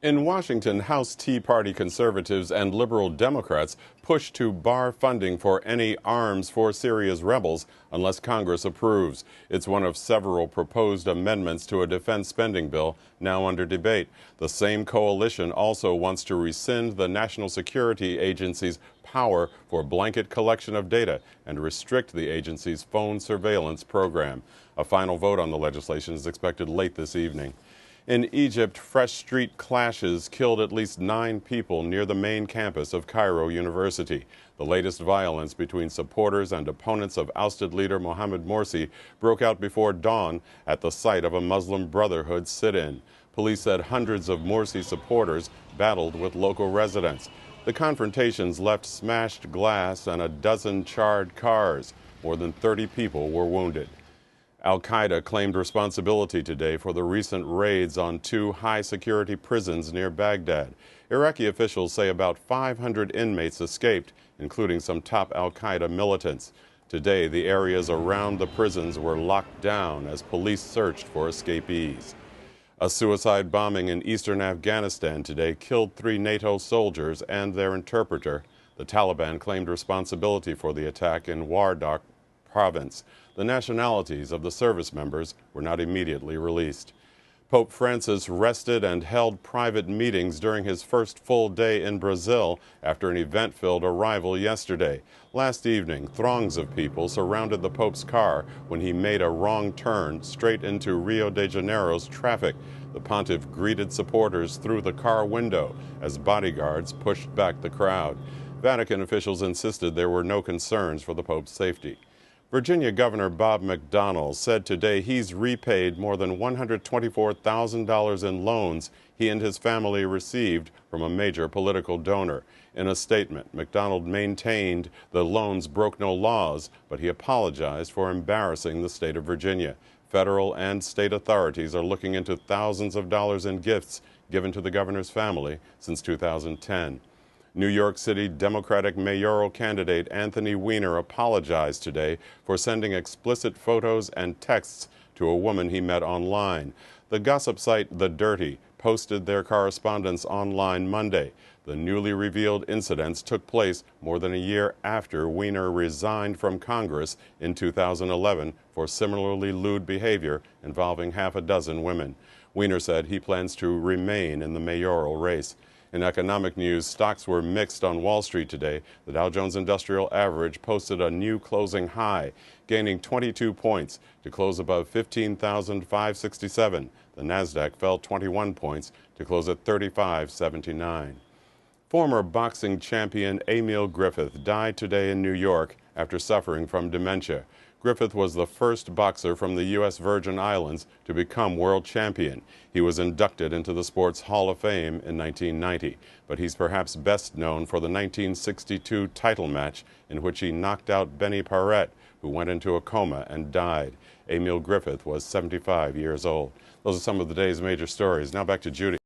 In Washington, House Tea Party conservatives and liberal Democrats push to bar funding for any arms for Syria's rebels unless Congress approves. It's one of several proposed amendments to a defense spending bill now under debate. The same coalition also wants to rescind the National Security Agency's power for blanket collection of data and restrict the agency's phone surveillance program. A final vote on the legislation is expected late this evening. In Egypt, fresh street clashes killed at least 9 people near the main campus of Cairo University. The latest violence between supporters and opponents of ousted leader Mohamed Morsi broke out before dawn at the site of a Muslim Brotherhood sit-in. Police said hundreds of Morsi supporters battled with local residents. The confrontations left smashed glass and a dozen charred cars. More than 30 people were wounded. Al-Qaeda claimed responsibility today for the recent raids on 2 high-security prisons near Baghdad. Iraqi officials say about 500 inmates escaped, including some top Al-Qaeda militants. Today, the areas around the prisons were locked down as police searched for escapees. A suicide bombing in eastern Afghanistan today killed 3 NATO soldiers and their interpreter. The Taliban claimed responsibility for the attack in Wardak province. The nationalities of the service members were not immediately released. Pope Francis rested and held private meetings during his first full day in Brazil after an event-filled arrival yesterday. Last evening, throngs of people surrounded the Pope's car when he made a wrong turn straight into Rio de Janeiro's traffic. The pontiff greeted supporters through the car window as bodyguards pushed back the crowd. Vatican officials insisted there were no concerns for the Pope's safety. Virginia Governor Bob McDonnell said today he's repaid more than $124,000 in loans he and his family received from a major political donor. In a statement, McDonnell maintained the loans broke no laws, but he apologized for embarrassing the state of Virginia. Federal and state authorities are looking into thousands of dollars in gifts given to the governor's family since 2010. New York City Democratic mayoral candidate Anthony Weiner apologized today for sending explicit photos and texts to a woman he met online. The gossip site The Dirty posted their correspondence online Monday. The newly revealed incidents took place more than a year after Weiner resigned from Congress in 2011 for similarly lewd behavior involving half a dozen women. Weiner said he plans to remain in the mayoral race. In economic news, stocks were mixed on Wall Street today. The Dow Jones Industrial Average posted a new closing high, gaining 22 points to close above 15,567. The Nasdaq fell 21 points to close at 3579. Former boxing champion Emil Griffith died today in New York after suffering from dementia. Griffith was the first boxer from the U.S. Virgin Islands to become world champion. He was inducted into the sport's Hall of Fame in 1990, but he's perhaps best known for the 1962 title match in which he knocked out Benny Paret, who went into a coma and died. Emil Griffith was 75 years old. Those are some of the day's major stories. Now back to Judy.